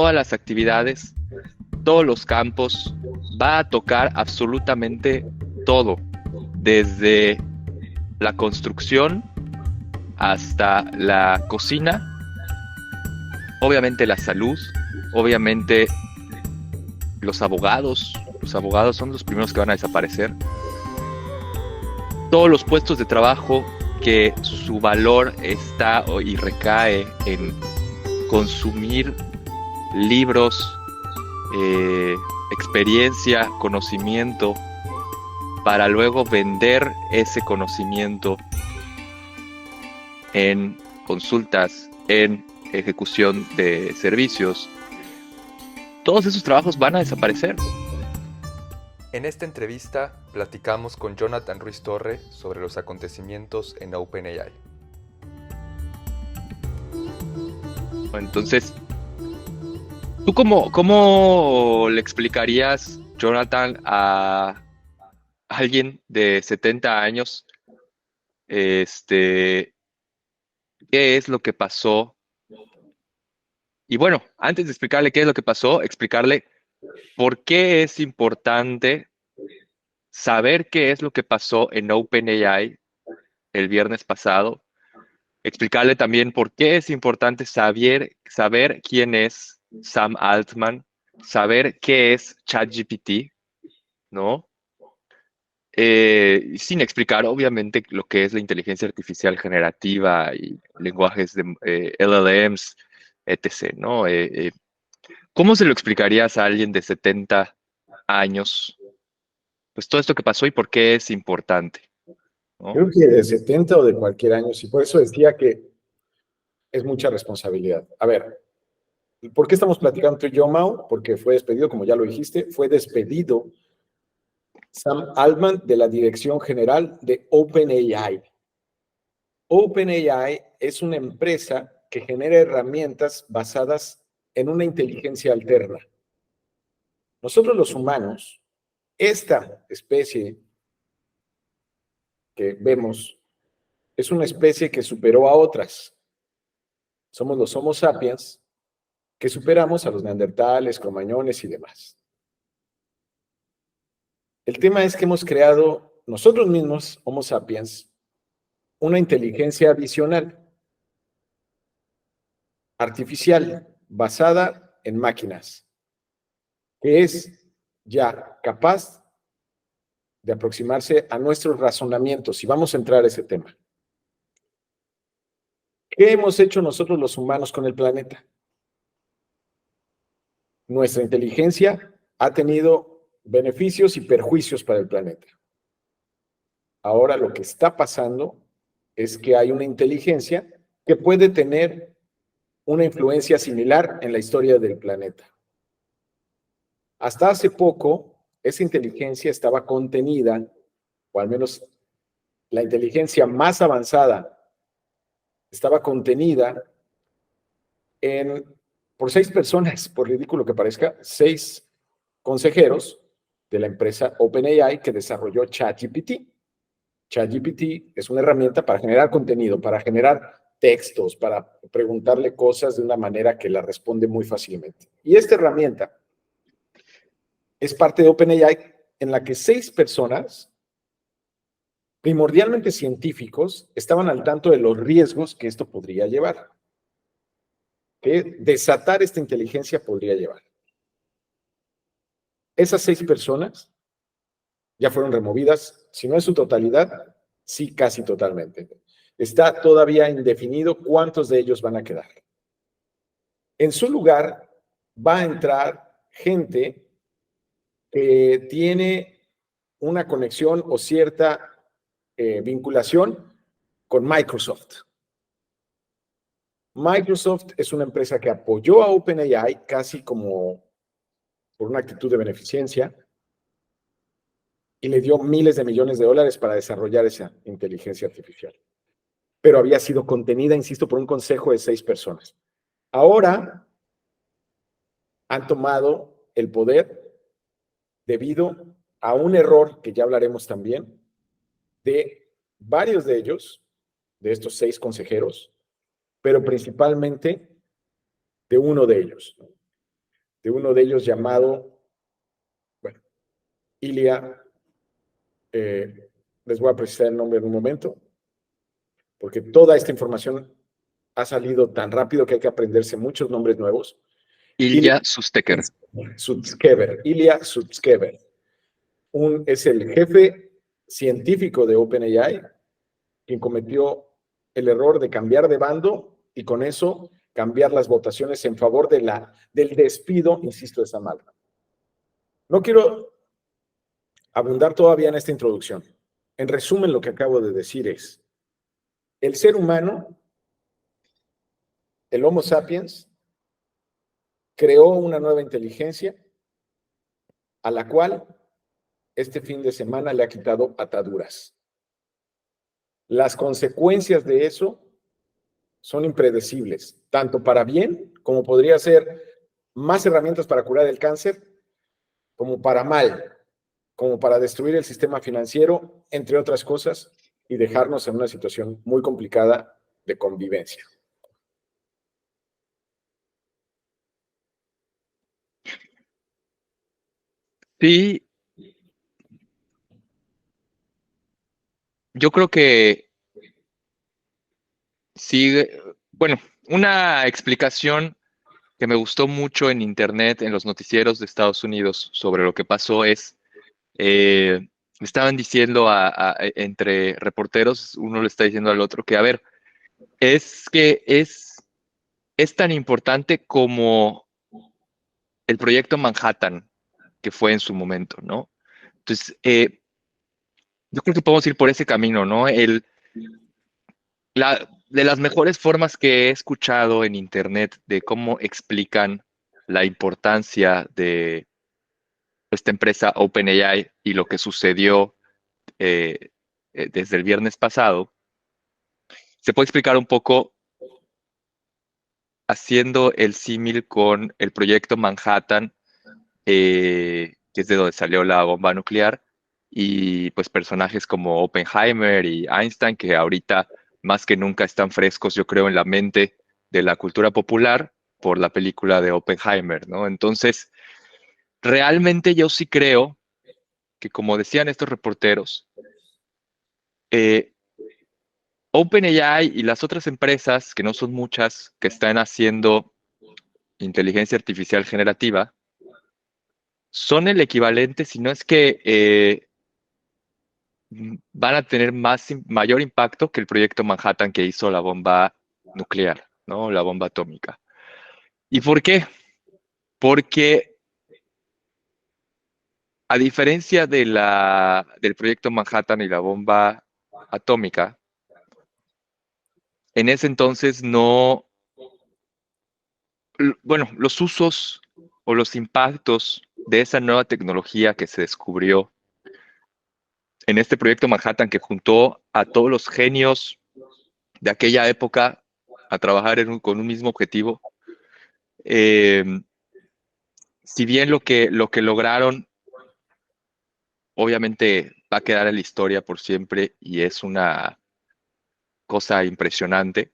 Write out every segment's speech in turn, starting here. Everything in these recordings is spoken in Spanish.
todas las actividades, todos los campos, va a tocar absolutamente todo, desde la construcción hasta la cocina, obviamente la salud, obviamente los abogados son los primeros que van a desaparecer, todos los puestos de trabajo que su valor está y recae en consumir libros, experiencia, conocimiento, para luego vender ese conocimiento en consultas, en ejecución de servicios. Todos esos trabajos van a desaparecer. En esta entrevista platicamos con Jonathan Ruiz Torre sobre los acontecimientos en OpenAI. Entonces, ¿tú cómo le explicarías, Jonathan, a alguien de 70 años, qué es lo que pasó? Y bueno, antes de explicarle qué es lo que pasó, explicarle por qué es importante saber qué es lo que pasó en OpenAI el viernes pasado, explicarle también por qué es importante saber quién es Sam Altman, saber qué es ChatGPT, ¿no? Sin explicar, obviamente, lo que es la inteligencia artificial generativa y lenguajes de LLMs, etc., ¿no? ¿Cómo se lo explicarías a alguien de 70 años? Pues todo esto que pasó y por qué es importante, ¿no? Creo que de 70 o de cualquier año, y por eso decía que es mucha responsabilidad. A ver, ¿por qué estamos platicando tú y yo, Mau? Porque fue despedido, como ya lo dijiste, fue despedido Sam Altman de la dirección general de OpenAI. OpenAI es una empresa que genera herramientas basadas en una inteligencia alterna. Nosotros los humanos, esta especie que vemos, es una especie que superó a otras. Somos los Homo sapiens que superamos a los neandertales, cromañones y demás. El tema es que hemos creado nosotros mismos, Homo sapiens, una inteligencia adicional, artificial, basada en máquinas, que es ya capaz de aproximarse a nuestros razonamientos. Y vamos a entrar a ese tema. ¿Qué hemos hecho nosotros los humanos con el planeta? Nuestra inteligencia ha tenido beneficios y perjuicios para el planeta. Ahora lo que está pasando es que hay una inteligencia que puede tener una influencia similar en la historia del planeta. Hasta hace poco, esa inteligencia estaba contenida, o al menos la inteligencia más avanzada estaba contenida por 6 personas, por ridículo que parezca, 6 consejeros de la empresa OpenAI que desarrolló ChatGPT. ChatGPT es una herramienta para generar contenido, para generar textos, para preguntarle cosas de una manera que la responde muy fácilmente. Y esta herramienta es parte de OpenAI en la que 6 personas, primordialmente científicos, estaban al tanto de los riesgos que esto podría llevar, que desatar esta inteligencia podría llevar. Esas 6 personas ya fueron removidas, si no en su totalidad, sí casi totalmente. Está todavía indefinido cuántos de ellos van a quedar. En su lugar va a entrar gente que tiene una conexión o cierta vinculación con Microsoft. Microsoft es una empresa que apoyó a OpenAI casi como por una actitud de beneficencia y le dio miles de millones de dólares para desarrollar esa inteligencia artificial. Pero había sido contenida, insisto, por un consejo de 6 personas. Ahora han tomado el poder debido a un error que ya hablaremos también de varios de ellos, de estos 6 consejeros, pero principalmente de uno de ellos. de uno de ellos llamado, bueno, Ilya, les voy a precisar el nombre en un momento, porque toda esta información ha salido tan rápido que hay que aprenderse muchos nombres nuevos. Ilya Sutskever. Ilya Sutskever. Es el jefe científico de OpenAI, quien cometió el error de cambiar de bando y con eso cambiar las votaciones en favor del despido, insisto, de Sam Altman. No quiero abundar todavía en esta introducción. En resumen, lo que acabo de decir es, el ser humano, el Homo sapiens, creó una nueva inteligencia a la cual este fin de semana le ha quitado ataduras. Las consecuencias de eso son impredecibles, tanto para bien, como podría ser más herramientas para curar el cáncer, como para mal, como para destruir el sistema financiero, entre otras cosas, y dejarnos en una situación muy complicada de convivencia. Sí, yo creo que sí, bueno, una explicación que me gustó mucho en internet, en los noticieros de Estados Unidos sobre lo que pasó es, eh, estaban diciendo entre reporteros, uno le está diciendo al otro que, a ver, es que es tan importante como el proyecto Manhattan, que fue en su momento, ¿no? Entonces, yo creo que podemos ir por ese camino, ¿no? De las mejores formas que he escuchado en internet de cómo explican la importancia de esta empresa OpenAI y lo que sucedió eh, desde el viernes pasado, se puede explicar un poco haciendo el símil con el proyecto Manhattan, que es de donde salió la bomba nuclear, y pues personajes como Oppenheimer y Einstein, que ahorita más que nunca están frescos, yo creo, en la mente de la cultura popular por la película de Oppenheimer, ¿no? Entonces, realmente yo sí creo que, como decían estos reporteros, eh, OpenAI y las otras empresas, que no son muchas, que están haciendo inteligencia artificial generativa, son el equivalente, si no es que van a tener mayor impacto que el proyecto Manhattan que hizo la bomba nuclear, ¿no? La bomba atómica. ¿Y por qué? Porque a diferencia del proyecto Manhattan y la bomba atómica, en ese entonces no, bueno, los usos o los impactos de esa nueva tecnología que se descubrió en este proyecto Manhattan, que juntó a todos los genios de aquella época a trabajar con un mismo objetivo, eh, si bien lo que lograron obviamente va a quedar en la historia por siempre y es una cosa impresionante,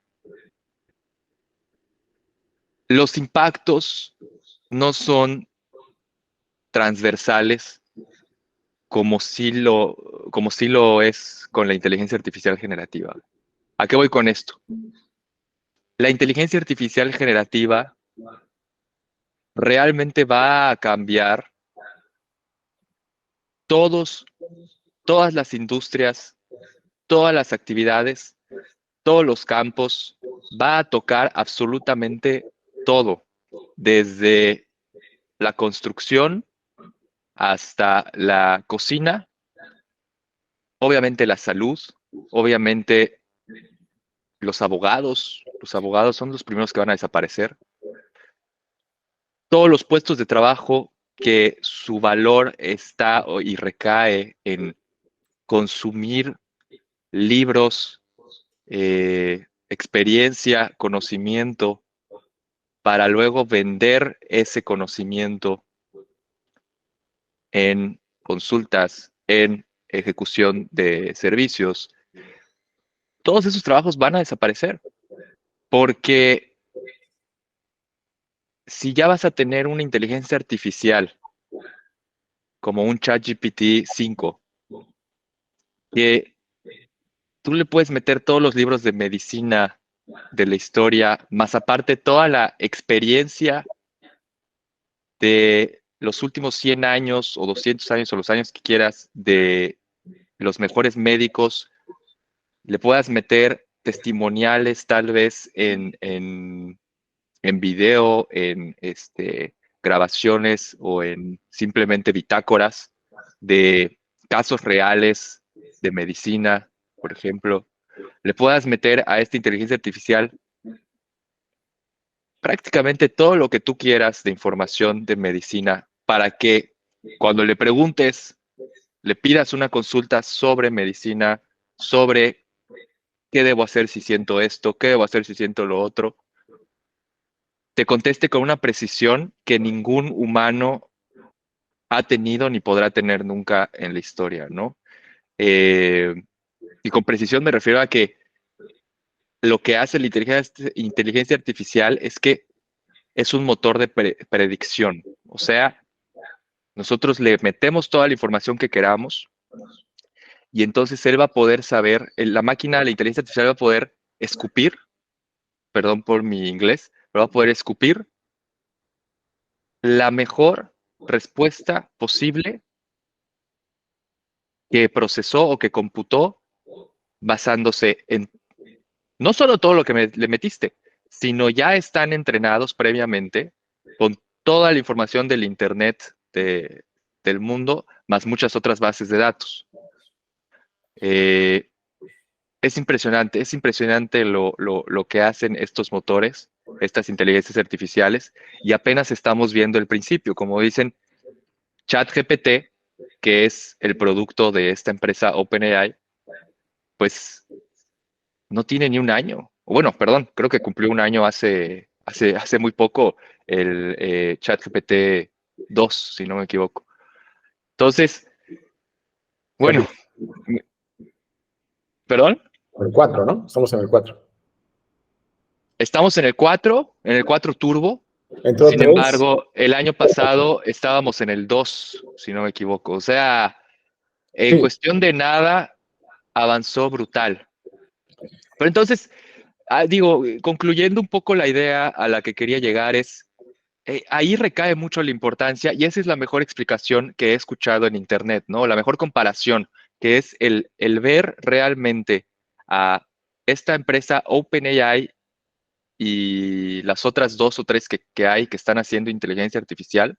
los impactos no son transversales como como sí lo es con la inteligencia artificial generativa. ¿A qué voy con esto? La inteligencia artificial generativa realmente va a cambiar todos, todas las industrias, todas las actividades, todos los campos, va a tocar absolutamente todo, desde la construcción hasta la cocina, obviamente la salud, obviamente los abogados son los primeros que van a desaparecer, todos los puestos de trabajo que su valor está y recae en consumir libros, experiencia, conocimiento, para luego vender ese conocimiento en consultas, en ejecución de servicios. Todos esos trabajos van a desaparecer porque si ya vas a tener una inteligencia artificial como un ChatGPT 5, que tú le puedes meter todos los libros de medicina de la historia, más aparte toda la experiencia de los últimos 100 años o 200 años o los años que quieras de los mejores médicos, le puedas meter testimoniales tal vez en video, en grabaciones o en simplemente bitácoras de casos reales de medicina, por ejemplo, le puedas meter a esta inteligencia artificial prácticamente todo lo que tú quieras de información de medicina para que cuando le preguntes, le pidas una consulta sobre medicina, sobre qué debo hacer si siento esto, qué debo hacer si siento lo otro, te conteste con una precisión que ningún humano ha tenido ni podrá tener nunca en la historia, ¿no? Eh, y con precisión me refiero a que lo que hace la inteligencia artificial es que es un motor de predicción. O sea, nosotros le metemos toda la información que queramos y entonces él va a poder saber, la máquina, la inteligencia artificial va a poder escupir, perdón por mi inglés, pero va a poder escupir la mejor respuesta posible que procesó o que computó basándose en no solo todo lo que le metiste, sino ya están entrenados previamente con toda la información del Internet del mundo, más muchas otras bases de datos. Eh, es impresionante lo que hacen estos motores, estas inteligencias artificiales, y apenas estamos viendo el principio. Como dicen, ChatGPT, que es el producto de esta empresa OpenAI, pues no tiene ni un año. O bueno, perdón, creo que cumplió un año hace muy poco el ChatGPT 2, si no me equivoco. Entonces, bueno, perdón, El 4, ¿no? Estamos en el 4. estamos en el 4 Turbo. Entró Sin 3. embargo, el año pasado estábamos en el 2, si no me equivoco. O sea, en Sí, cuestión de nada, avanzó brutal. Pero entonces, digo, concluyendo un poco la idea a la que quería llegar es, ahí recae mucho la importancia y esa es la mejor explicación que he escuchado en Internet, ¿no? La mejor comparación, que es el ver realmente a esta empresa OpenAI y las otras dos o tres que hay que están haciendo inteligencia artificial,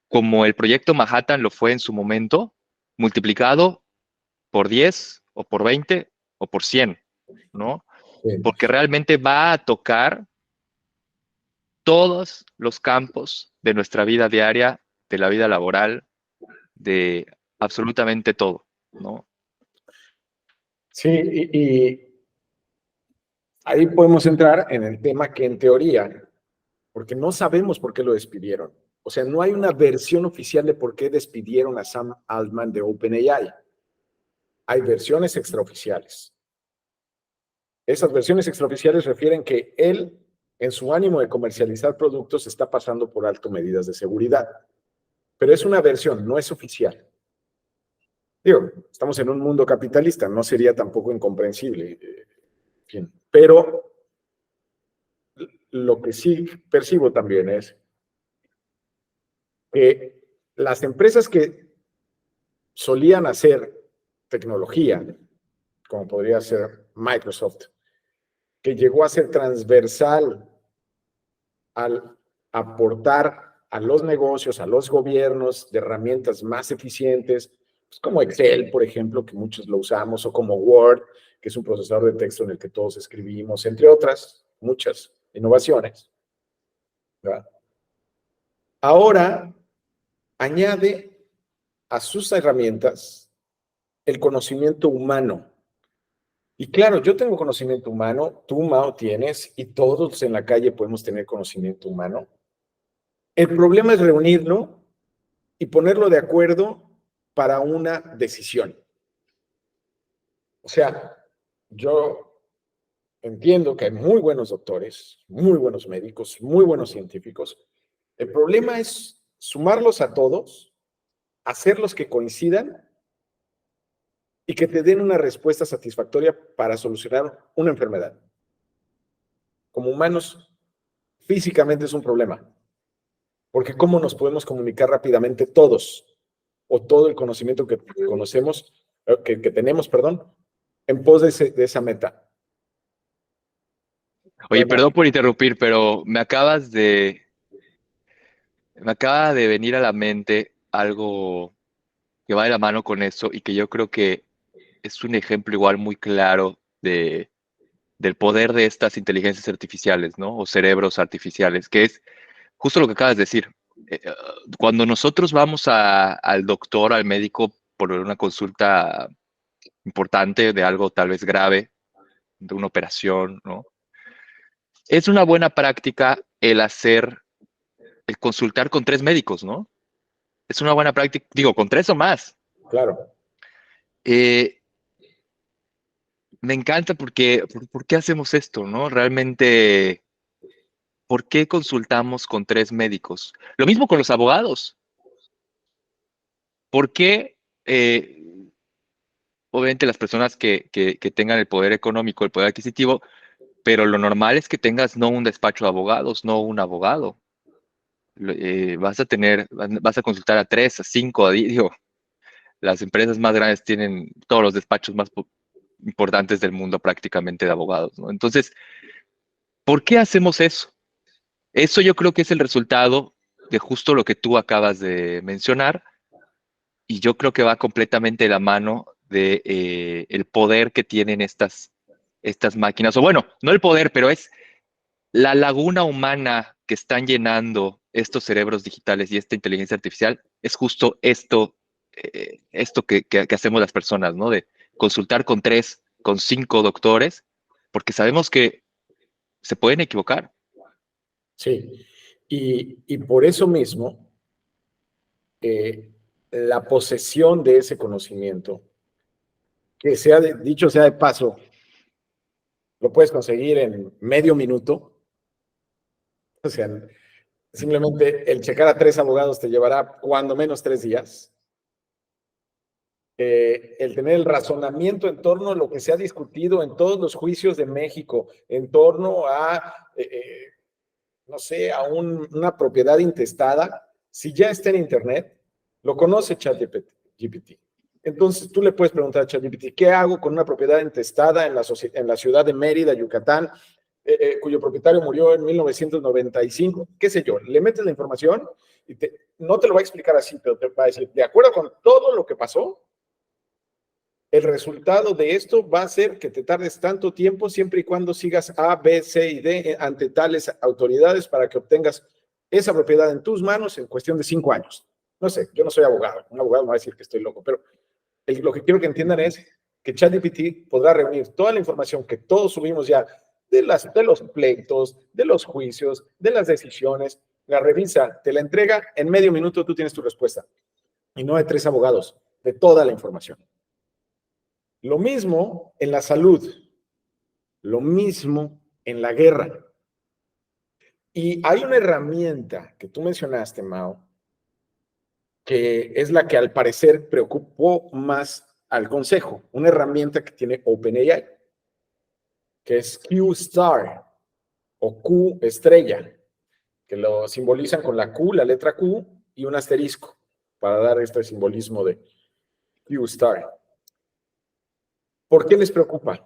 como el proyecto Manhattan lo fue en su momento, multiplicado por 10 o por 20 o por 100, ¿no? sí. Porque realmente va a tocar todos los campos de nuestra vida diaria, de la vida laboral, de absolutamente todo, ¿no? Sí, y ahí podemos entrar en el tema que en teoría, porque no sabemos por qué lo despidieron. O sea, no hay una versión oficial de por qué despidieron a Sam Altman de OpenAI. Hay versiones extraoficiales. Esas versiones extraoficiales refieren que él, en su ánimo de comercializar productos, está pasando por alto medidas de seguridad. Pero es una versión, no es oficial. Digo, estamos en un mundo capitalista, no sería tampoco incomprensible. En fin. Pero lo que sí percibo también es que las empresas que solían hacer tecnología, como podría ser Microsoft, que llegó a ser transversal al aportar a los negocios, a los gobiernos, de herramientas más eficientes, pues como Excel, por ejemplo, que muchos lo usamos, o como Word, que es un procesador de texto en el que todos escribimos, entre otras muchas innovaciones, ¿verdad? Ahora añade a sus herramientas el conocimiento humano. Y claro, yo tengo conocimiento humano, tú, Mao, tienes, y todos en la calle podemos tener conocimiento humano. El problema es reunirlo y ponerlo de acuerdo para una decisión. O sea, yo entiendo que hay muy buenos doctores, muy buenos médicos, muy buenos científicos. El problema es sumarlos a todos, hacerlos que coincidan y que te den una respuesta satisfactoria para solucionar una enfermedad. Como humanos, físicamente es un problema, porque ¿cómo nos podemos comunicar rápidamente todos o todo el conocimiento que conocemos, que tenemos, perdón, en pos de esa meta? Oye, Bueno, perdón por interrumpir, pero me acaba de venir a la mente algo que va de la mano con eso y que yo creo que es un ejemplo igual muy claro del poder de estas inteligencias artificiales, ¿no? O cerebros artificiales, que es justo lo que acabas de decir. Cuando nosotros vamos al doctor, al médico, por una consulta importante de algo tal vez grave, de una operación, ¿no? Es una buena práctica el consultar con tres médicos, ¿no? Es una buena práctica, digo, con tres o más. claro, Eh, Me encanta porque, ¿por qué hacemos esto, no? Realmente, ¿por qué consultamos con tres médicos? Lo mismo con los abogados. ¿Por qué, obviamente, las personas que tengan el poder económico, el poder adquisitivo, pero lo normal es que tengas no un despacho de abogados, no un abogado? Vas a consultar a tres, a cinco, digo, las empresas más grandes tienen todos los despachos más importantes del mundo prácticamente de abogados, ¿no? Entonces, ¿por qué hacemos eso? Eso yo creo que es el resultado de justo lo que tú acabas de mencionar y yo creo que va completamente de la mano de el poder que tienen estas máquinas, o bueno, no el poder, pero es la laguna humana que están llenando estos cerebros digitales y esta inteligencia artificial, es justo esto que hacemos las personas, ¿no? De consultar con tres, con cinco doctores, porque sabemos que se pueden equivocar. sí. Y por eso mismo, la posesión de ese conocimiento, que dicho sea de paso, lo puedes conseguir en medio minuto. O sea, simplemente el checar a tres abogados te llevará cuando menos 3 días. El tener el razonamiento en torno a lo que se ha discutido en todos los juicios de México, en torno a, no sé, a una propiedad intestada, si ya está en Internet, lo conoce ChatGPT. Entonces tú le puedes preguntar a ChatGPT, ¿qué hago con una propiedad intestada en la ciudad de Mérida, Yucatán, cuyo propietario murió en 1995? ¿Qué sé yo? Le metes la información y no te lo va a explicar así, pero te va a decir, de acuerdo con todo lo que pasó, el resultado de esto va a ser que te tardes tanto tiempo siempre y cuando sigas A, B, C y D ante tales autoridades para que obtengas esa propiedad en tus manos en cuestión de 5 años. No sé, yo no soy abogado, un abogado me va a decir que estoy loco, pero lo que quiero que entiendan es que ChatGPT podrá reunir toda la información que todos subimos ya de los pleitos, de los juicios, de las decisiones, la revisa, te la entrega, en medio minuto tú tienes tu respuesta. Y no de 3 abogados, de toda la información. Lo mismo en la salud, lo mismo en la guerra. Y hay una herramienta que tú mencionaste, Mao, que es la que al parecer preocupó más al Consejo, una herramienta que tiene OpenAI, que es Q-Star o Q estrella, que lo simbolizan con la Q, la letra Q y un asterisco para dar este simbolismo de Q-Star. ¿Por qué les preocupa?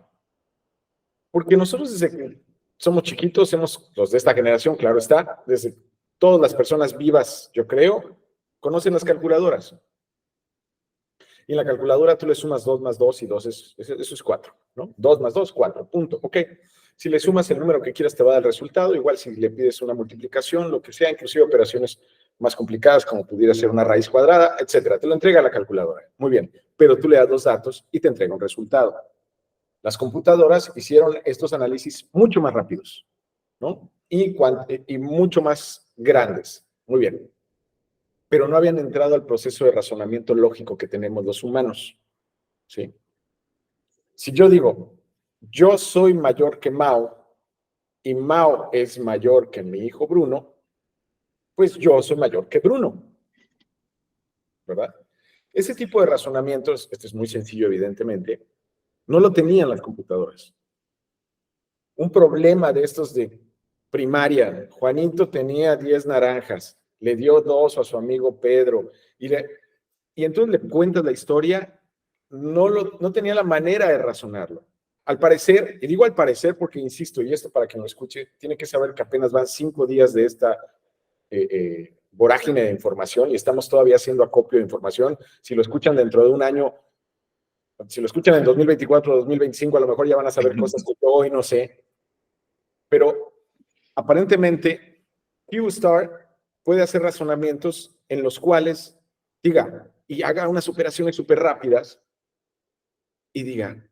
Porque nosotros desde que somos chiquitos, los de esta generación, claro está, desde todas las personas vivas, yo creo, conocen las calculadoras. Y en la calculadora tú le sumas 2 más 2 y 2 eso es 4, ¿no? 2 más 2, 4, punto. Ok. Si le sumas el número que quieras te va a dar el resultado, igual si le pides una multiplicación, lo que sea, inclusive operaciones más complicadas como pudiera ser una raíz cuadrada, etcétera. Te lo entrega la calculadora. Muy bien. Pero tú le das los datos y te entrega un resultado. Las computadoras hicieron estos análisis mucho más rápidos, ¿no? Y mucho más grandes. Muy bien. Pero no habían entrado al proceso de razonamiento lógico que tenemos los humanos, ¿sí? Si yo digo, yo soy mayor que Mao y Mao es mayor que mi hijo Bruno, pues yo soy mayor que Bruno, ¿verdad? Ese tipo de razonamientos, este es muy sencillo evidentemente, no lo tenían las computadoras. Un problema de estos de primaria, Juanito tenía 10 naranjas, le dio 2 a su amigo Pedro, y entonces le cuentas la historia, no tenía la manera de razonarlo. Al parecer, y digo al parecer porque insisto, y esto para quien lo escuche, tiene que saber que apenas van 5 días de esta vorágine de información y estamos todavía haciendo acopio de información. Si lo escuchan dentro de un año, si lo escuchan en 2024 o 2025, a lo mejor ya van a saber cosas que yo hoy no sé. Pero aparentemente, Q-Star puede hacer razonamientos en los cuales diga y haga unas operaciones súper rápidas y diga,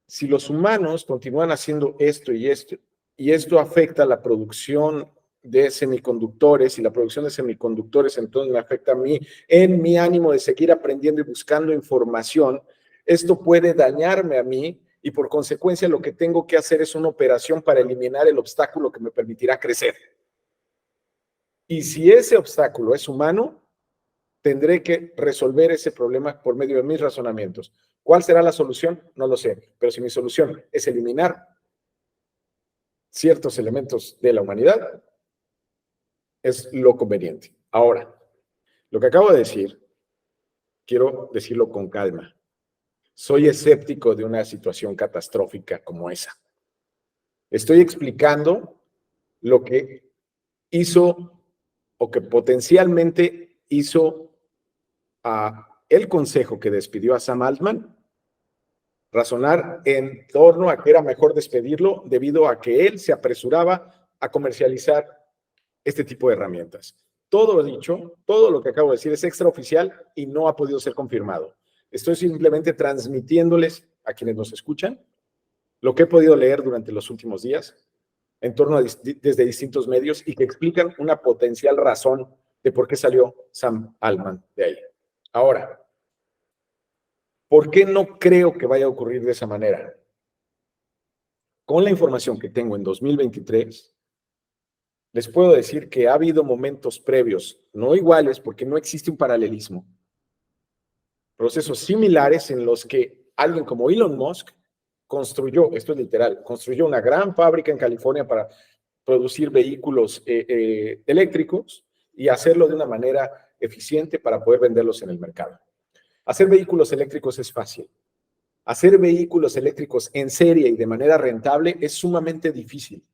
si los humanos continúan haciendo esto y esto afecta la producción de semiconductores y la producción de semiconductores entonces me afecta a mí en mi ánimo de seguir aprendiendo y buscando información, esto puede dañarme a mí y por consecuencia lo que tengo que hacer es una operación para eliminar el obstáculo que me permitirá crecer. Y si ese obstáculo es humano, tendré que resolver ese problema por medio de mis razonamientos. ¿Cuál será la solución? No lo sé, pero si mi solución es eliminar ciertos elementos de la humanidad, es lo conveniente. Ahora, lo que acabo de decir, quiero decirlo con calma. Soy escéptico de una situación catastrófica como esa. Estoy explicando lo que hizo o que potencialmente hizo el consejo que despidió a Sam Altman, razonar en torno a que era mejor despedirlo debido a que él se apresuraba a comercializar este tipo de herramientas. Todo lo dicho, todo lo que acabo de decir es extraoficial y no ha podido ser confirmado. Estoy simplemente transmitiéndoles a quienes nos escuchan lo que he podido leer durante los últimos días en torno a desde distintos medios y que explican una potencial razón de por qué salió Sam Altman de ahí. Ahora, ¿por qué no creo que vaya a ocurrir de esa manera? Con la información que tengo en 2023, les puedo decir que ha habido momentos previos, no iguales porque no existe un paralelismo, procesos similares en los que alguien como Elon Musk construyó, esto es literal, construyó una gran fábrica en California para producir vehículos eléctricos y hacerlo de una manera eficiente para poder venderlos en el mercado. Hacer vehículos eléctricos es fácil. Hacer vehículos eléctricos en serie y de manera rentable es sumamente difícil.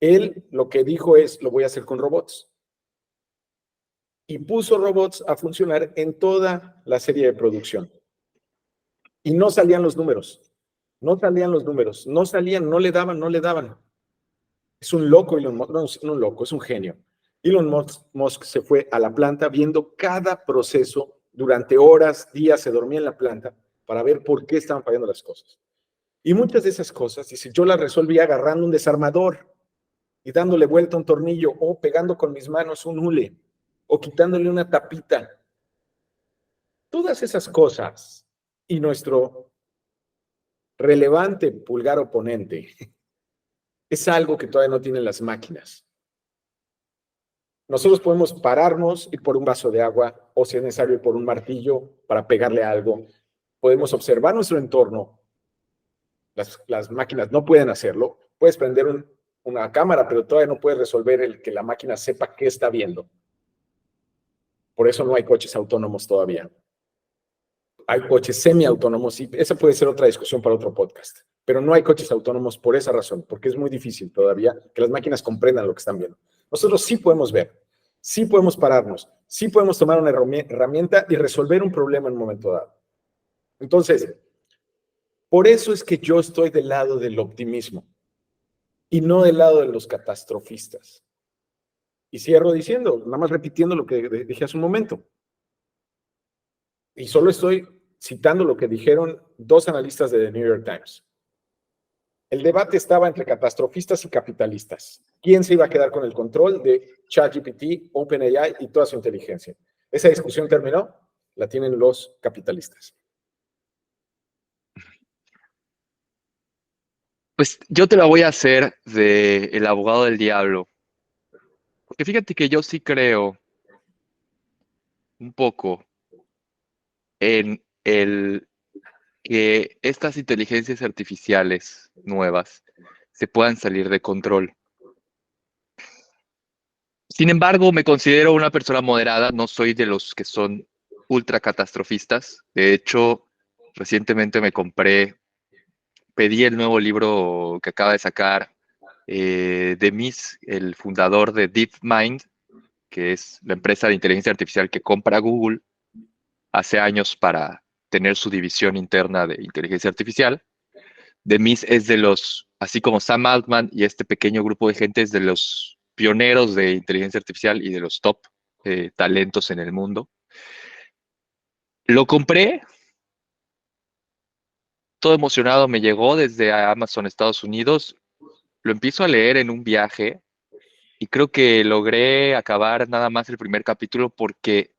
Él lo que dijo es, lo voy a hacer con robots. Y puso robots a funcionar en toda la serie de producción. Y no salían los números. No salían los números. No salían, no le daban. Es un loco Elon Musk, no un loco, es un genio. Elon Musk se fue a la planta viendo cada proceso durante horas, días, se dormía en la planta para ver por qué estaban fallando las cosas. Y muchas de esas cosas, dice, yo las resolví agarrando un desarmador y dándole vuelta a un tornillo o pegando con mis manos un hule o quitándole una tapita. Todas esas cosas y nuestro relevante pulgar oponente es algo que todavía no tienen las máquinas. Nosotros podemos pararnos, ir por un vaso de agua o si es necesario ir por un martillo para pegarle algo. Podemos observar nuestro entorno. Las máquinas no pueden hacerlo. Puedes prender una cámara, pero todavía no puedes resolver el que la máquina sepa qué está viendo. Por eso no hay coches autónomos todavía. Hay coches semiautónomos y esa puede ser otra discusión para otro podcast. Pero no hay coches autónomos por esa razón, porque es muy difícil todavía que las máquinas comprendan lo que están viendo. Nosotros sí podemos ver, sí podemos pararnos, sí podemos tomar una herramienta y resolver un problema en un momento dado. Entonces, por eso es que yo estoy del lado del optimismo y no del lado de los catastrofistas. Y cierro diciendo, nada más repitiendo lo que dije hace un momento. Y solo estoy citando lo que dijeron dos analistas de The New York Times. El debate estaba entre catastrofistas y capitalistas. ¿Quién se iba a quedar con el control de ChatGPT, OpenAI y toda su inteligencia? Esa discusión terminó, la tienen los capitalistas. Pues yo te la voy a hacer de el abogado del diablo, porque fíjate que yo sí creo un poco en el que estas inteligencias artificiales nuevas se puedan salir de control. Sin embargo, me considero una persona moderada, no soy de los que son ultra catastrofistas. De hecho, recientemente pedí el nuevo libro que acaba de sacar Demis, el fundador de DeepMind, que es la empresa de inteligencia artificial que compra Google hace años para tener su división interna de inteligencia artificial. Demis es de los, así como Sam Altman y este pequeño grupo de gente, es de los pioneros de inteligencia artificial y de los top talentos en el mundo. Lo compré, todo emocionado, me llegó desde Amazon Estados Unidos, lo empiezo a leer en un viaje y creo que logré acabar nada más el primer capítulo porque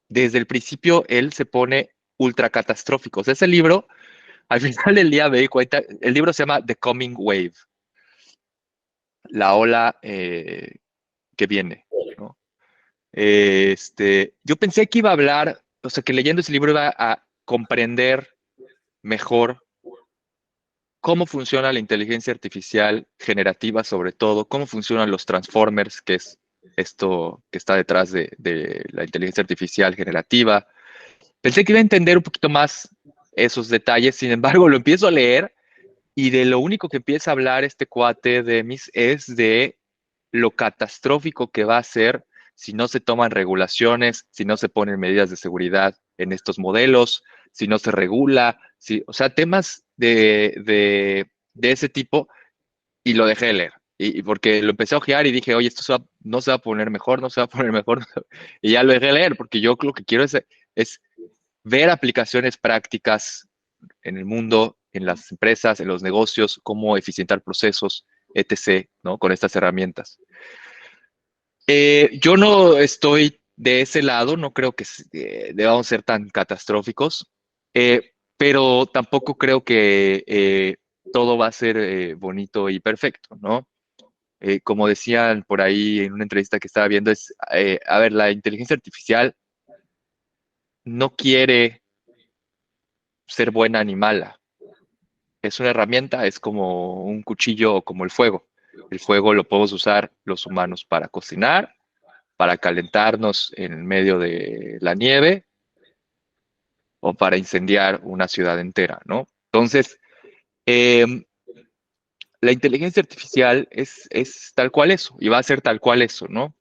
desde el principio él se pone ultra catastrófico. O sea, ese libro, al final del día me di cuenta, el libro se llama The Coming Wave, la ola que viene, ¿no? Yo pensé que iba a hablar, o sea, que leyendo ese libro iba a comprender mejor cómo funciona la inteligencia artificial generativa, sobre todo, cómo funcionan los transformers, que es esto que está detrás de la inteligencia artificial generativa. Pensé que iba a entender un poquito más esos detalles, sin embargo, lo empiezo a leer y de lo único que empieza a hablar este cuate de mis es de lo catastrófico que va a ser si no se toman regulaciones, si no se ponen medidas de seguridad en estos modelos, si no se regula, si, o sea, temas de ese tipo y lo dejé de leer. Y porque lo empecé a ojear y dije, oye, no se va a poner mejor, no se va a poner mejor. Y ya lo dejé de leer porque yo lo que quiero es ver aplicaciones prácticas en el mundo, en las empresas, en los negocios, cómo eficientar procesos, etc., ¿no? Con estas herramientas. Yo no estoy de ese lado, no creo que debamos ser tan catastróficos, pero tampoco creo que todo va a ser bonito y perfecto, ¿no? Como decían por ahí en una entrevista que estaba viendo, a ver, la inteligencia artificial no quiere ser buena ni mala. Es una herramienta, es como un cuchillo o como el fuego. El fuego lo podemos usar los humanos para cocinar, para calentarnos en medio de la nieve o para incendiar una ciudad entera, ¿no? Entonces, eh, la inteligencia artificial es tal cual eso y va a ser tal cual eso, ¿no?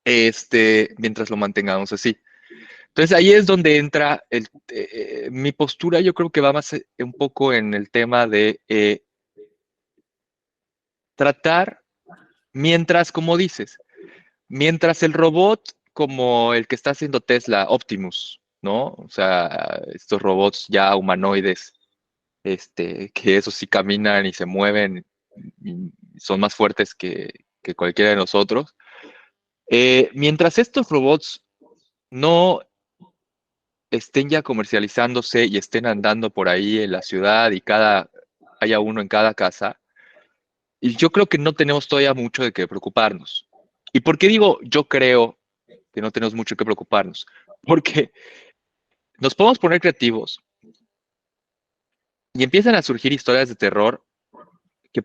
Mientras lo mantengamos así. Entonces ahí es donde entra mi postura, yo creo que va más un poco en el tema de tratar, mientras, como dices, mientras el robot como el que está haciendo Tesla, Optimus, ¿no? O sea, estos robots ya humanoides, que eso sí caminan y se mueven y son más fuertes que cualquiera de nosotros. Mientras estos robots no estén ya comercializándose y estén andando por ahí en la ciudad y haya uno en cada casa, y yo creo que no tenemos todavía mucho de qué preocuparnos. ¿Y por qué digo yo creo que no tenemos mucho que preocuparnos? Porque nos podemos poner creativos y empiezan a surgir historias de terror que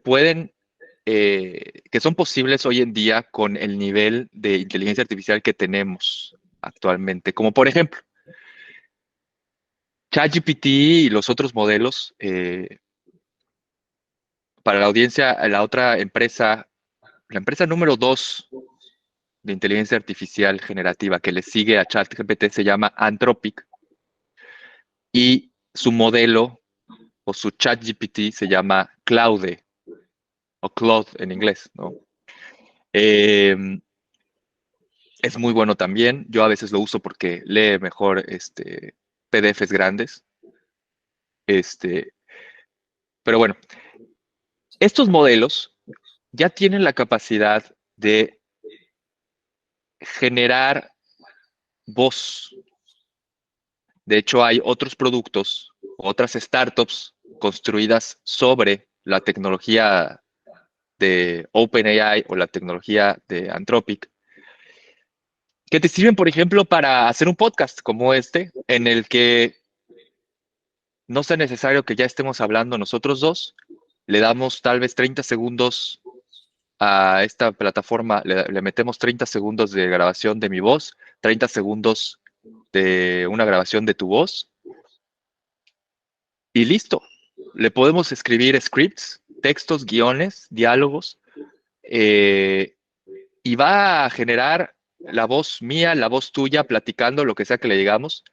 que son posibles hoy en día con el nivel de inteligencia artificial que tenemos actualmente. Como por ejemplo, ChatGPT y los otros modelos, para la audiencia, la otra empresa, la empresa número 2 de inteligencia artificial generativa que le sigue a ChatGPT se llama Anthropic y su modelo o su ChatGPT se llama Claude o Claude en inglés, ¿no? Eh, es muy bueno también. Yo a veces lo uso porque lee mejor PDFs grandes. Este, pero bueno, estos modelos ya tienen la capacidad de generar voz. De hecho, hay otros productos, otras startups construidas sobre la tecnología de OpenAI o la tecnología de Anthropic, que te sirven, por ejemplo, para hacer un podcast como este, en el que no sea necesario que ya estemos hablando nosotros dos, le damos tal vez 30 segundos a esta plataforma, le metemos 30 segundos de grabación de mi voz, 30 segundos de una grabación de tu voz y listo. Le podemos escribir scripts, textos, guiones, diálogos, eh, y va a generar la voz mía, la voz tuya, platicando lo que sea que le digamos,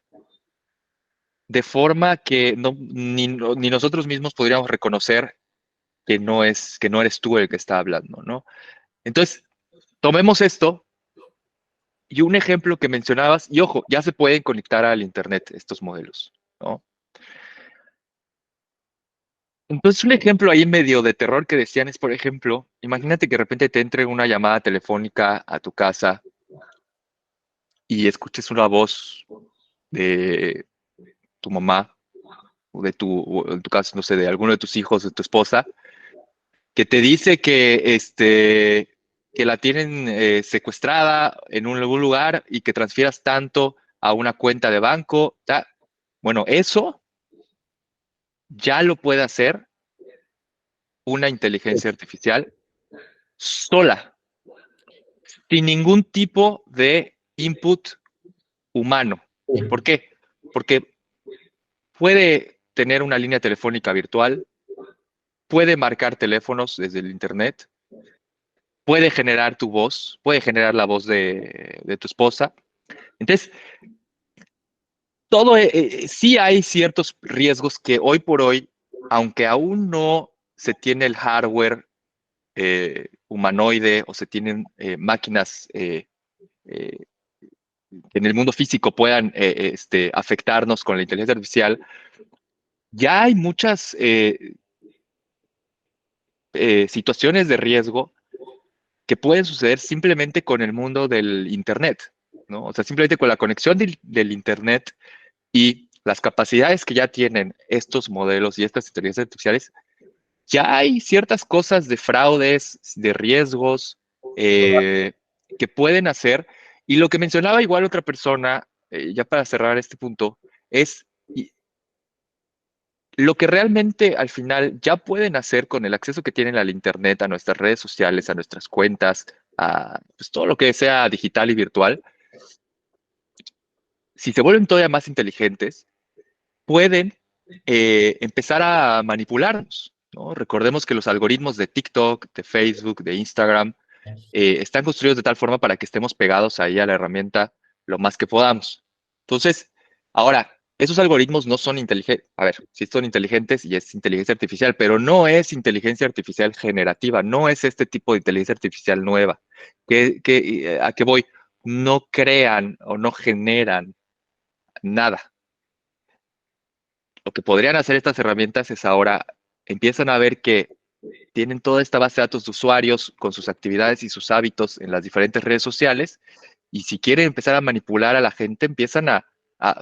de forma que ni nosotros mismos podríamos reconocer que no eres tú el que está hablando, ¿no? Entonces, tomemos esto y un ejemplo que mencionabas, y ojo, ya se pueden conectar al Internet estos modelos, ¿no? Entonces, un ejemplo ahí medio de terror que decían es, por ejemplo, imagínate que de repente te entre una llamada telefónica a tu casa y escuches una voz de tu mamá o en tu caso, no sé, de alguno de tus hijos, de tu esposa, que te dice que la tienen secuestrada en algún lugar y que transfieras tanto a una cuenta de banco. Bueno, eso ya lo puede hacer una inteligencia artificial sola, sin ningún tipo de input humano. ¿Por Sí. qué? Porque puede tener una línea telefónica virtual, puede marcar teléfonos desde el Internet, puede generar tu voz, puede generar la voz de tu esposa. Entonces, sí hay ciertos riesgos que hoy por hoy, aunque aún no se tiene el hardware humanoide o se tienen máquinas eh, que en el mundo físico puedan afectarnos con la inteligencia artificial, ya hay muchas situaciones de riesgo que pueden suceder simplemente con el mundo del Internet, ¿no? O sea, simplemente con la conexión del Internet y las capacidades que ya tienen estos modelos y estas inteligencias artificiales, ya hay ciertas cosas de fraudes, de riesgos eh, que pueden hacer. Y lo que mencionaba igual otra persona, ya para cerrar este punto, es lo que realmente al final ya pueden hacer con el acceso que tienen al Internet, a nuestras redes sociales, a nuestras cuentas, a pues, todo lo que sea digital y virtual, si se vuelven todavía más inteligentes, pueden empezar a manipularnos, ¿no? Recordemos que los algoritmos de TikTok, de Facebook, de Instagram, están construidos de tal forma para que estemos pegados ahí a la herramienta lo más que podamos. Entonces, ahora, esos algoritmos no son inteligentes, a ver, sí son inteligentes y es inteligencia artificial, pero no es inteligencia artificial generativa, no es este tipo de inteligencia artificial nueva. ¿A qué voy? No crean o no generan nada. Lo que podrían hacer estas herramientas es ahora empiezan a ver que tienen toda esta base de datos de usuarios con sus actividades y sus hábitos en las diferentes redes sociales y si quieren empezar a manipular a la gente,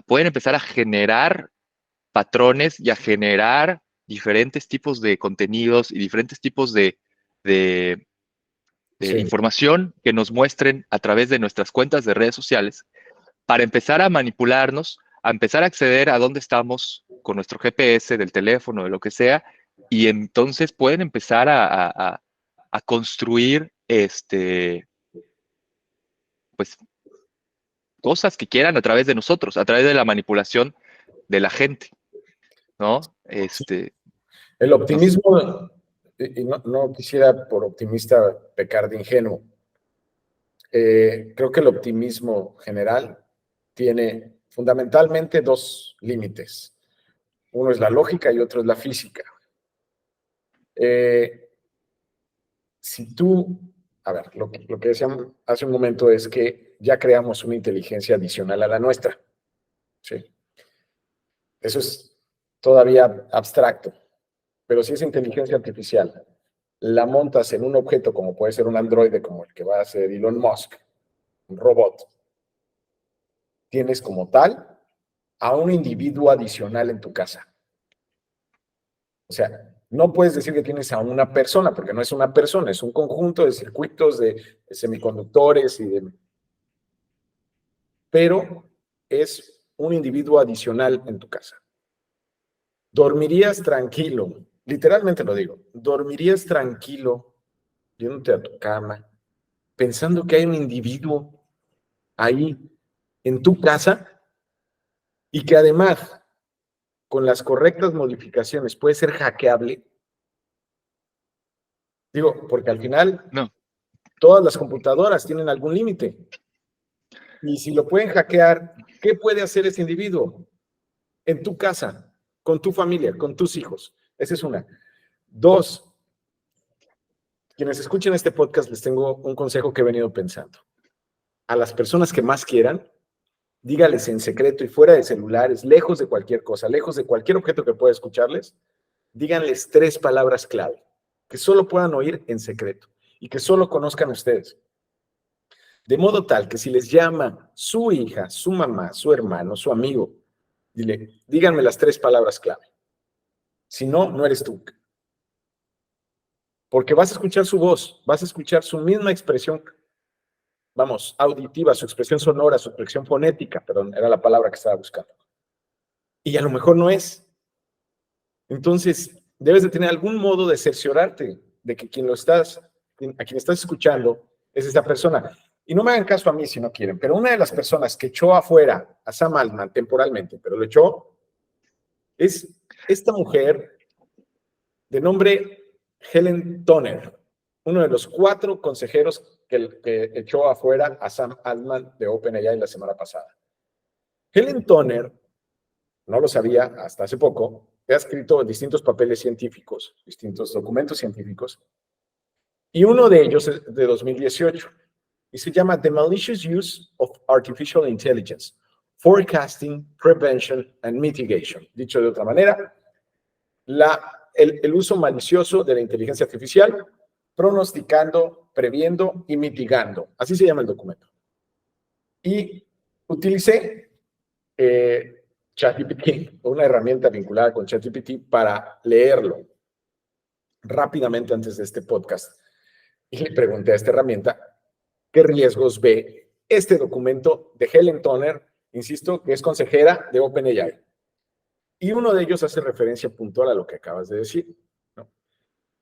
pueden empezar a generar patrones y a generar diferentes tipos de contenidos y diferentes tipos de, de Sí. información que nos muestren a través de nuestras cuentas de redes sociales para empezar a manipularnos, a empezar a acceder a dónde estamos con nuestro GPS del teléfono, de lo que sea, y entonces pueden empezar a construir pues, cosas que quieran a través de nosotros, a través de la manipulación de la gente, ¿no? Sí. El No sé. optimismo, y no quisiera por optimista pecar de ingenuo. Creo que el optimismo general tiene fundamentalmente dos límites. Uno es la lógica y otro es la física. Eh, si tú, a ver, lo que decía hace un momento es que ya creamos una inteligencia adicional a la nuestra. ¿Sí? Eso es todavía abstracto, pero si es inteligencia artificial, la montas en un objeto como puede ser un androide, como el que va a hacer Elon Musk, un robot, tienes como tal a un individuo adicional en tu casa. O sea, No puedes decir que tienes a una persona, porque no es una persona, es un conjunto de circuitos, de semiconductores pero es un individuo adicional en tu casa. Dormirías tranquilo, literalmente lo digo, dormirías tranquilo yéndote a tu cama, pensando que hay un individuo ahí en tu casa y que además, con las correctas modificaciones, puede ser hackeable. Digo, porque al final No, todas las computadoras tienen algún límite. Y si lo pueden hackear, ¿qué puede hacer ese individuo? En tu casa, con tu familia, con tus hijos. Esa es una. Dos, quienes escuchen este podcast, les tengo un consejo que he venido pensando. A las personas que más quieran, dígales en secreto y fuera de celulares, lejos de cualquier cosa, lejos de cualquier objeto que pueda escucharles, díganles 3 palabras clave que solo puedan oír en secreto y que solo conozcan ustedes. De modo tal que si les llama su hija, su mamá, su hermano, su amigo, díganme las 3 palabras clave. Si no, no eres tú. Porque vas a escuchar su voz, vas a escuchar su misma expresión, vamos, auditiva, su expresión sonora, su expresión fonética, perdón, era la palabra que estaba buscando. Y a lo mejor no es. Entonces, debes de tener algún modo de cerciorarte de que a quien estás escuchando es esta persona. Y no me hagan caso a mí si no quieren, pero una de las personas que echó afuera a Sam Altman temporalmente, pero lo echó, es esta mujer de nombre Helen Toner, uno de los 4 consejeros que echó afuera a Sam Altman de OpenAI la semana pasada. Helen Toner, no lo sabía hasta hace poco, ha escrito distintos papeles científicos, distintos documentos científicos, y uno de ellos es de 2018, y se llama The Malicious Use of Artificial Intelligence, Forecasting, Prevention and Mitigation. Dicho de otra manera, el uso malicioso de la inteligencia artificial, pronosticando, previendo y mitigando. Así se llama el documento. Y utilicé ChatGPT, una herramienta vinculada con ChatGPT, para leerlo rápidamente antes de este podcast. Y le pregunté a esta herramienta qué riesgos ve este documento de Helen Toner, insisto, que es consejera de OpenAI. Y uno de ellos hace referencia puntual a lo que acabas de decir, ¿no?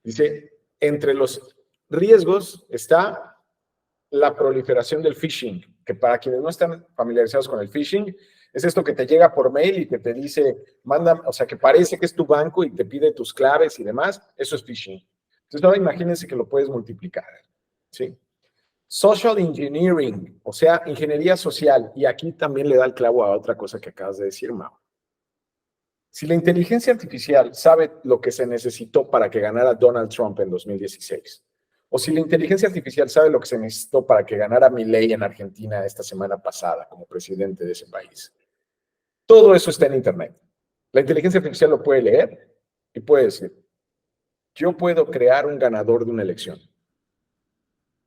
Dice, entre los riesgos está la proliferación del phishing, que para quienes no están familiarizados con el phishing, es esto que te llega por mail y que te dice, manda, o sea, que parece que es tu banco y te pide tus claves y demás, eso es phishing. Entonces, ahora imagínense que lo puedes multiplicar, ¿sí? Social engineering, o sea, ingeniería social, y aquí también le da el clavo a otra cosa que acabas de decir, Mau. Si la inteligencia artificial sabe lo que se necesitó para que ganara Donald Trump en 2016, o si la inteligencia artificial sabe lo que se necesitó para que ganara Milei en Argentina esta semana pasada como presidente de ese país, todo eso está en Internet. La inteligencia artificial lo puede leer y puede decir, yo puedo crear un ganador de una elección.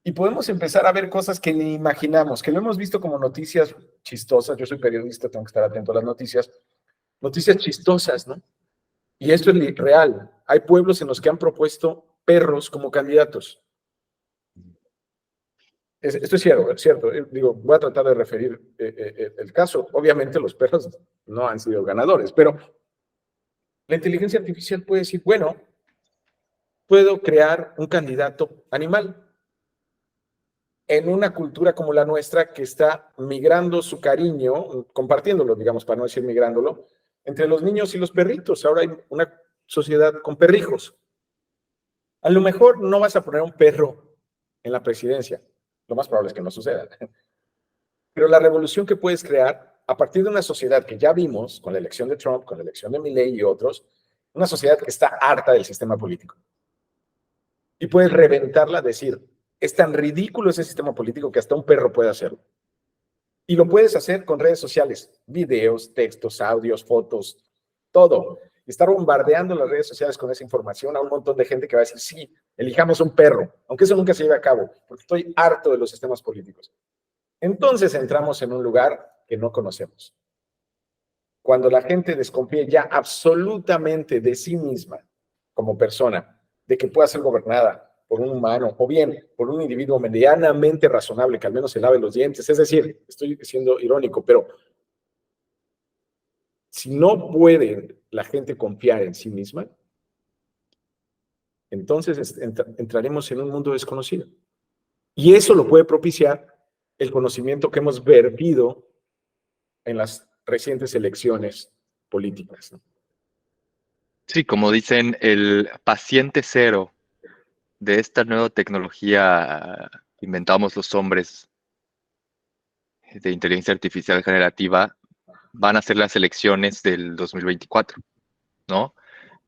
Y podemos empezar a ver cosas que ni imaginamos, que lo hemos visto como noticias chistosas. Yo soy periodista, tengo que estar atento a las noticias chistosas, ¿no? Y esto es real. Hay pueblos en los que han propuesto perros como candidatos. Esto es cierto. Digo, voy a tratar de referir el caso. Obviamente los perros no han sido ganadores, pero la inteligencia artificial puede decir, bueno, puedo crear un candidato animal en una cultura como la nuestra que está migrando su cariño, compartiéndolo, digamos, para no decir migrándolo, entre los niños y los perritos. Ahora hay una sociedad con perrijos. A lo mejor no vas a poner un perro en la presidencia. Lo más probable es que no suceda. Pero la revolución que puedes crear a partir de una sociedad que ya vimos con la elección de Trump, con la elección de Milei y otros, una sociedad que está harta del sistema político. Y puedes reventarla, decir, es tan ridículo ese sistema político que hasta un perro puede hacerlo. Y lo puedes hacer con redes sociales, videos, textos, audios, fotos, todo. Y estar bombardeando las redes sociales con esa información a un montón de gente que va a decir, sí, elijamos un perro, aunque eso nunca se lleve a cabo, porque estoy harto de los sistemas políticos. Entonces entramos en un lugar que no conocemos. Cuando la gente desconfíe ya absolutamente de sí misma, como persona de que pueda ser gobernada por un humano o bien por un individuo medianamente razonable que al menos se lave los dientes, es decir, estoy siendo irónico, pero si no puede la gente confiar en sí misma, entonces entraremos en un mundo desconocido. Y eso lo puede propiciar el conocimiento que hemos vertido en las recientes elecciones políticas, ¿no? Sí, como dicen, el paciente cero de esta nueva tecnología que inventamos los hombres de inteligencia artificial generativa van a ser las elecciones del 2024, ¿no?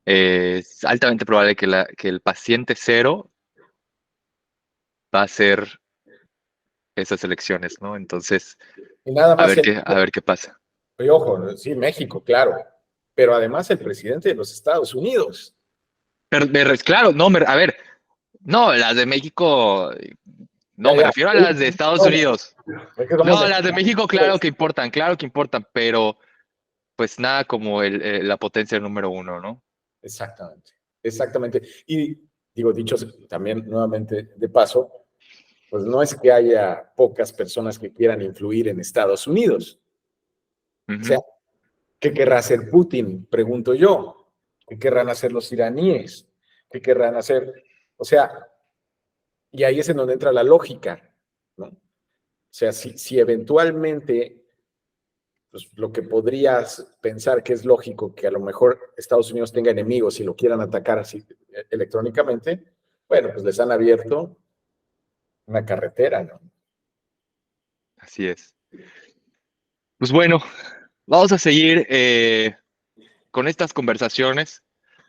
Es altamente probable que el paciente cero va a ser esas elecciones, ¿no? Entonces, Y nada más, a ver qué pasa. y ojo, sí, México, claro, pero además el presidente de los Estados Unidos. Pero, claro, no, a ver, no, las de México, no, Ya, me ya. refiero a las de Estados No, Unidos. es que somos No, las de México, claro que importan, pero pues nada como la potencia número uno, ¿no? Exactamente, exactamente. Y digo, dicho también nuevamente de paso, pues no es que haya pocas personas que quieran influir en Estados Unidos. O sea, Ujú. ¿qué querrá hacer Putin? Pregunto yo. ¿Qué querrán hacer los iraníes? ¿Qué querrán hacer? O sea, y ahí es en donde entra la lógica, ¿no? O sea, si eventualmente, pues lo que podrías pensar que es lógico que a lo mejor Estados Unidos tenga enemigos y lo quieran atacar así electrónicamente, bueno, pues les han abierto una carretera, ¿no? Así es. Pues bueno, vamos a seguir con estas conversaciones,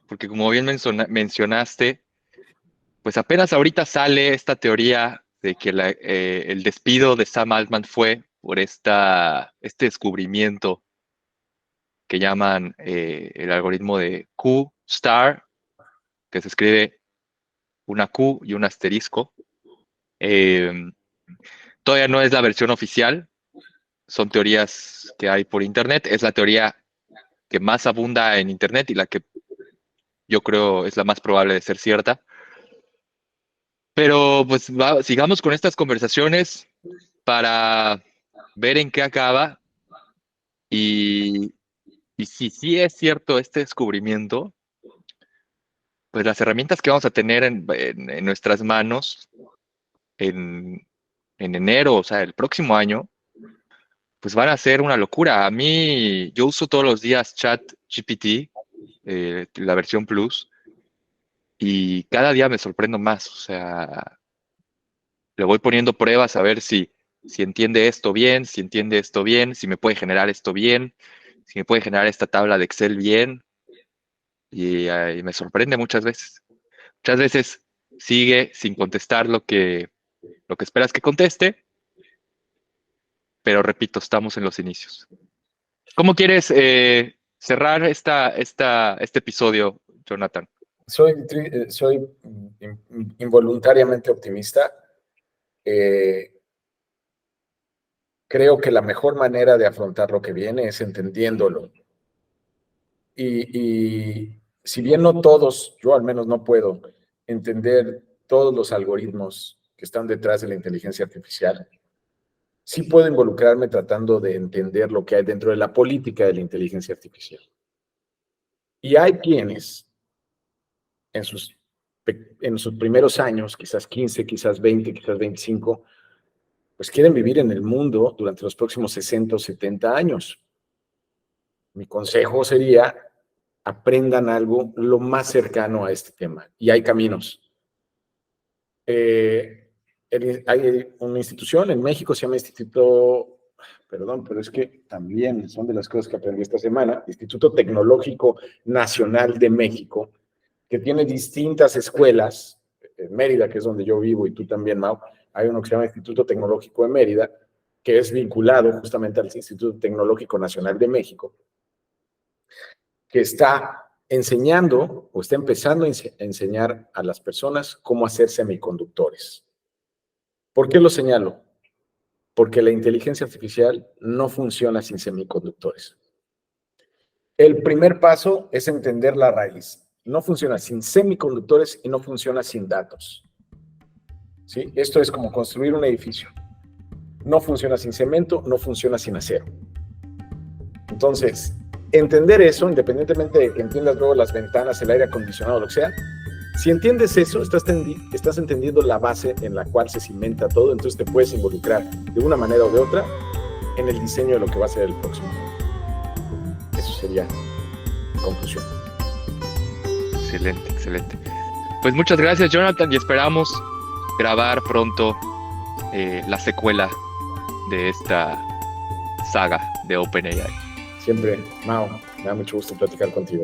porque como bien mencionaste, pues apenas ahorita sale esta teoría de que el despido de Sam Altman fue por este descubrimiento que llaman el algoritmo de Q-star, que se escribe una Q y un asterisco. Eh, Todavía no es la versión oficial, son teorías que hay por Internet, es la teoría que más abunda en Internet y la que yo creo es la más probable de ser cierta. Pero pues sigamos con estas conversaciones para ver en qué acaba y, y si sí es cierto este descubrimiento, pues las herramientas que vamos a tener en nuestras manos en, en enero, o sea, el próximo año, pues van a ser una locura. A mí, yo uso todos los días ChatGPT, la versión Plus, y cada día me sorprendo más. O sea, le voy poniendo pruebas a ver si entiende esto bien, si entiende esto bien, si me puede generar esto bien, si me puede generar esta tabla de Excel bien, y me sorprende muchas veces. Muchas veces sigue sin contestar lo que esperas que conteste, pero repito, estamos en los inicios. ¿Cómo quieres cerrar este episodio, Jonathan? Soy involuntariamente optimista. Eh, Creo que la mejor manera de afrontar lo que viene es entendiéndolo. Y si bien no todos, yo al menos no puedo entender todos los algoritmos que están detrás de la inteligencia artificial, sí puedo involucrarme tratando de entender lo que hay dentro de la política de la inteligencia artificial. Y hay quienes en sus, en sus primeros años, quizás 15, quizás 20, quizás 25, pues quieren vivir en el mundo durante los próximos 60 o 70 años. Mi consejo sería, aprendan algo lo más cercano a este tema. Y hay caminos. Hay una institución en México, se llama Instituto, perdón, pero es que también son de las cosas que aprendí esta semana, Instituto Tecnológico Nacional de México, que tiene distintas escuelas. En Mérida, que es donde yo vivo, y tú también, Mau, hay uno que se llama Instituto Tecnológico de Mérida, que es vinculado justamente al Instituto Tecnológico Nacional de México, que está enseñando o está empezando a enseñar a las personas cómo hacer semiconductores. ¿Por qué lo señalo? Porque la inteligencia artificial no funciona sin semiconductores. El primer paso es entender la raíz. no funciona sin semiconductores y no funciona sin datos. ¿Sí? Esto es como construir un edificio. No funciona sin cemento, no funciona sin acero. Entonces, entender eso, independientemente de que entiendas luego las ventanas, el aire acondicionado, lo que sea, si entiendes eso, estás entendiendo la base en la cual se cimenta todo, entonces te puedes involucrar de una manera o de otra en el diseño de lo que va a ser el próximo. Eso sería mi conclusión. Excelente, excelente. Pues muchas gracias, Jonathan, y esperamos grabar pronto la secuela de esta saga de OpenAI. Siempre, Mao, me da mucho gusto platicar contigo.